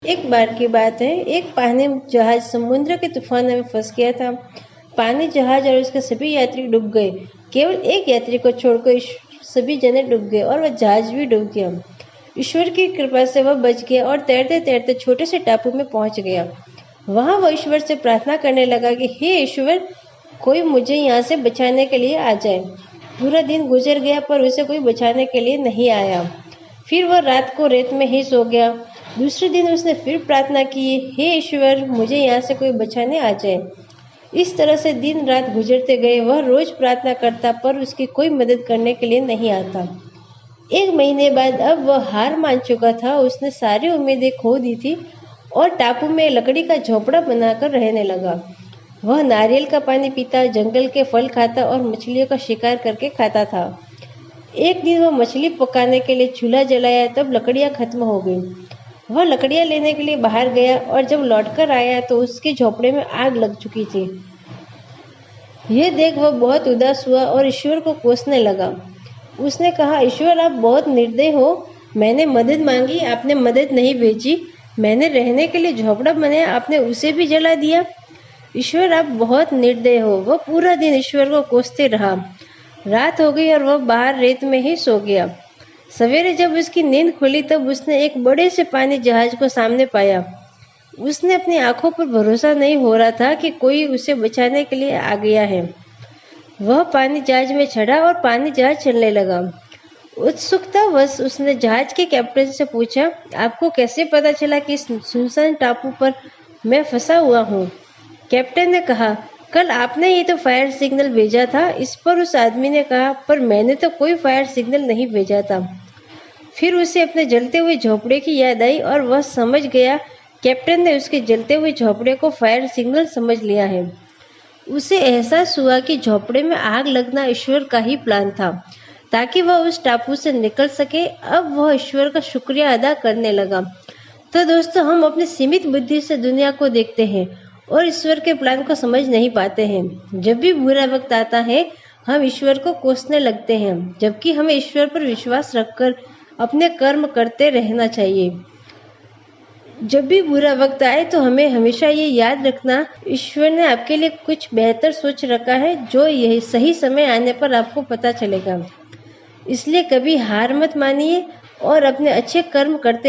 एक बार की बात है, एक पानी जहाज समुद्र के तूफान में फंस गया था। पानी जहाज और उसके सभी यात्री डूब गए। केवल एक यात्री को छोड़कर सभी जने डूब गए और वह जहाज भी डूब गया। ईश्वर की कृपा से वह बच गया और तैरते तैरते छोटे से टापू में पहुंच गया। वहां वह ईश्वर से प्रार्थना करने लगा कि हे ईश्वर, कोई मुझे यहाँ से बचाने के लिए आ जाए। पूरा दिन गुजर गया पर उसे कोई बचाने के लिए नहीं आया। फिर वह रात को रेत में ही सो गया। दूसरे दिन उसने फिर प्रार्थना की, हे ईश्वर, मुझे यहाँ से कोई बचाने आ जाए। इस तरह से दिन रात गुजरते गए। वह रोज प्रार्थना करता पर उसकी कोई मदद करने के लिए नहीं आता। एक महीने बाद अब वह हार मान चुका था। उसने सारी उम्मीदें खो दी थी और टापू में लकड़ी का झोपड़ा बनाकर रहने लगा। वह नारियल का पानी पीता, जंगल के फल खाता और मछलियों का शिकार करके खाता था। एक दिन वह मछली पकाने के लिए चूल्हा जलाया, तब लकड़ियां खत्म हो गई। वह लकड़ियां लेने के लिए बाहर गया और जब लौटकर आया तो उसके झोपड़े में आग लग चुकी थी। यह देख वह बहुत उदास हुआ और ईश्वर को कोसने लगा। उसने कहा, ईश्वर, आप बहुत निर्दयी हो। मैंने मदद मांगी, आपने मदद नहीं भेजी। मैंने रहने के लिए झोपड़ा बनाया, आपने उसे भी जला दिया। ईश्वर, आप बहुत निर्दयी हो। वह पूरा दिन ईश्वर को कोसते रहा। रात हो गई और वह बाहर रेत में ही सो गया। सवेरे जब उसकी नींद खुली तब उसने एक बड़े से पानी जहाज को सामने पाया। उसने अपनी आंखों पर भरोसा नहीं हो रहा था कि कोई उसे बचाने के लिए आ गया है। वह पानी जहाज में चढ़ा और पानी जहाज चलने लगा। उत्सुकतावश उसने जहाज के कैप्टन से पूछा, आपको कैसे पता चला कि इस सुनसान टापू पर मैं फंसा हुआ हूँ? कैप्टन ने कहा, कल आपने ही तो फायर सिग्नल भेजा था। इस पर उस आदमी ने कहा, पर मैंने तो कोई फायर सिग्नल नहीं भेजा था। फिर उसे अपने जलते हुए झोपड़े की याद आई और वह समझ गया कैप्टन ने उसके जलते हुए झोपड़े को फायर सिग्नल समझ लिया है। उसे एहसास हुआ कि झोपड़े में आग लगना ईश्वर का ही प्लान था ताकि वह उस टापू से निकल सके। अब वह ईश्वर का शुक्रिया अदा करने लगा। तो दोस्तों, हम अपनी सीमित बुद्धि से दुनिया को देखते हैं और ईश्वर के प्लान को समझ नहीं पाते हैं। जब भी बुरा वक्त आता है हम ईश्वर को कोसने लगते हैं, जबकि हमें ईश्वर पर विश्वास रखकर अपने कर्म करते रहना चाहिए। जब भी बुरा वक्त आए तो हमें हमेशा ये याद रखना, ईश्वर ने आपके लिए कुछ बेहतर सोच रखा है जो यही सही समय आने पर आपको पता चलेगा। इसलिए कभी हार मत मानिए और अपने अच्छे कर्म करते